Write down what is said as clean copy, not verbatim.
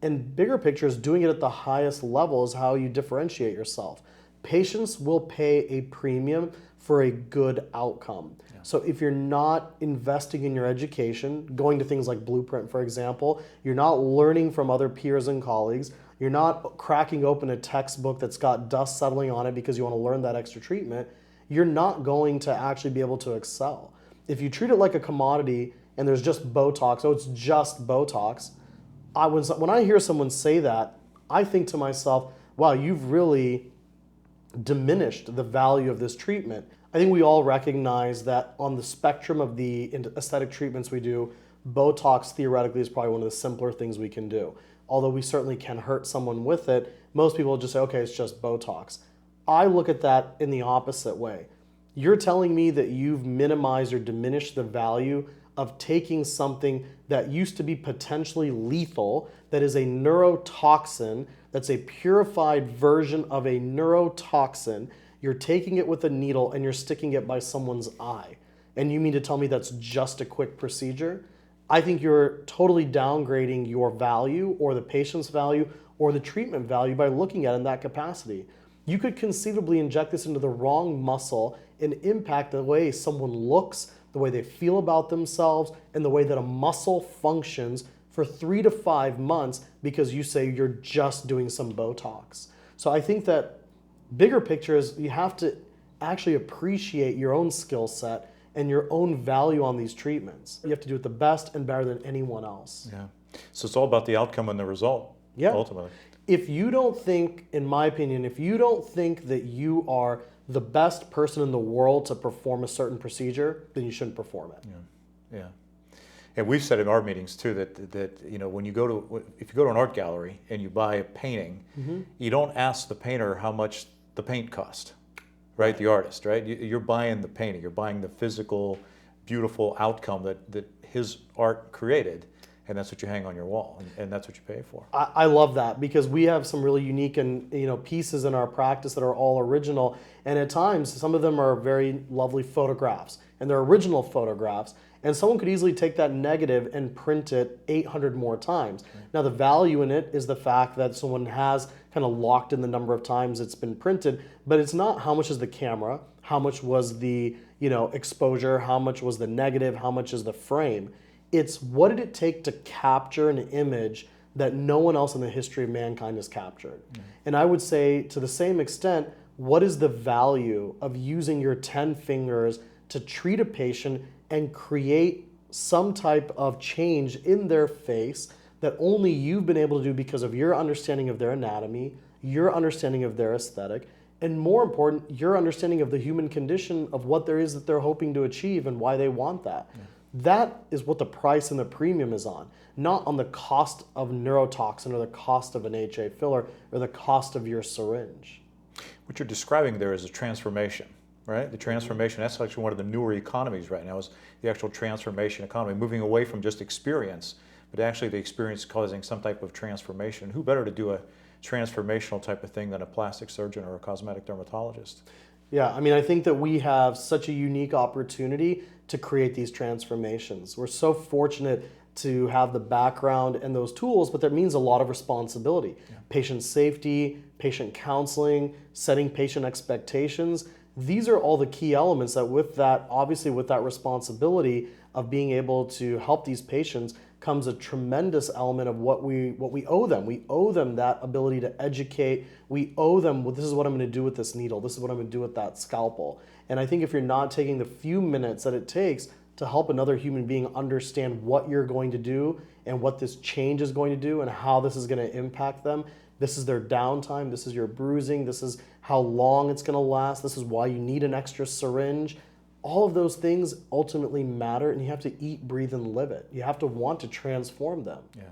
And bigger picture is doing it at the highest level is how you differentiate yourself. Patients will pay a premium for a good outcome. Yeah. So if you're not investing in your education, going to things like Blueprint, for example, you're not learning from other peers and colleagues, you're not cracking open a textbook that's got dust settling on it because you want to learn that extra treatment, you're not going to actually be able to excel. If you treat it like a commodity and there's just Botox, oh, it's just Botox, when I hear someone say that, I think to myself, wow, you've really diminished the value of this treatment. I think we all recognize that on the spectrum of the aesthetic treatments we do, Botox theoretically is probably one of the simpler things we can do. Although we certainly can hurt someone with it, most people just say, okay, it's just Botox. I look at that in the opposite way. You're telling me that you've minimized or diminished the value of taking something that used to be potentially lethal, that is a neurotoxin, that's a purified version of a neurotoxin. You're taking it with a needle and you're sticking it by someone's eye. And you mean to tell me that's just a quick procedure? I think you're totally downgrading your value or the patient's value or the treatment value by looking at it in that capacity. You could conceivably inject this into the wrong muscle and impact the way someone looks, the way they feel about themselves, and the way that a muscle functions for 3 to 5 months because you say you're just doing some Botox. So I think that bigger picture is you have to actually appreciate your own skill set and your own value on these treatments. You have to do it the best and better than anyone else. Yeah. So it's all about the outcome and the result, ultimately. If you don't think, in my opinion, if you don't think that you are the best person in the world to perform a certain procedure, then you shouldn't perform it. Yeah. And we've said in our meetings too that you know, when you if you go to an art gallery and you buy a painting, you don't ask the painter how much the paint cost, right? The artist, right? You're buying the painting, you're buying the physical, beautiful outcome that his art created. And that's what you hang on your wall, and that's what you pay for. I love that because we have some really unique and pieces in our practice that are all original, and at times some of them are very lovely photographs, and they're original photographs, and someone could easily take that negative and print it 800 more times. Right. Now the value in it is the fact that someone has kind of locked in the number of times it's been printed, but it's not how much is the camera, how much was the exposure, how much was the negative, how much is the frame. It's what did it take to capture an image that no one else in the history of mankind has captured. And I would say to the same extent, what is the value of using your 10 fingers to treat a patient and create some type of change in their face that only you've been able to do because of your understanding of their anatomy, your understanding of their aesthetic, and more important, your understanding of the human condition of what there is that they're hoping to achieve and why they want that. That is what the price and the premium is on, not on the cost of neurotoxin or the cost of an HA filler or the cost of your syringe. What you're describing there is a transformation, right? The transformation, that's actually one of the newer economies right now, is the actual transformation economy, moving away from just experience, but actually the experience causing some type of transformation. Who better to do a transformational type of thing than a plastic surgeon or a cosmetic dermatologist? Yeah, I mean, I think that we have such a unique opportunity to create these transformations. We're so fortunate to have the background and those tools, but that means a lot of responsibility. Yeah. Patient safety, patient counseling, setting patient expectations. These are all the key elements that obviously with that responsibility of being able to help these patients comes a tremendous element of what we owe them. We owe them that ability to educate. We owe them, well, this is what I'm going to do with this needle. This is what I'm going to do with that scalpel. And I think if you're not taking the few minutes that it takes to help another human being understand what you're going to do and what this change is going to do and how this is going to impact them, this is their downtime, this is your bruising, this is how long it's going to last, this is why you need an extra syringe. All of those things ultimately matter, and you have to eat, breathe, and live it. You have to want to transform them. Yeah.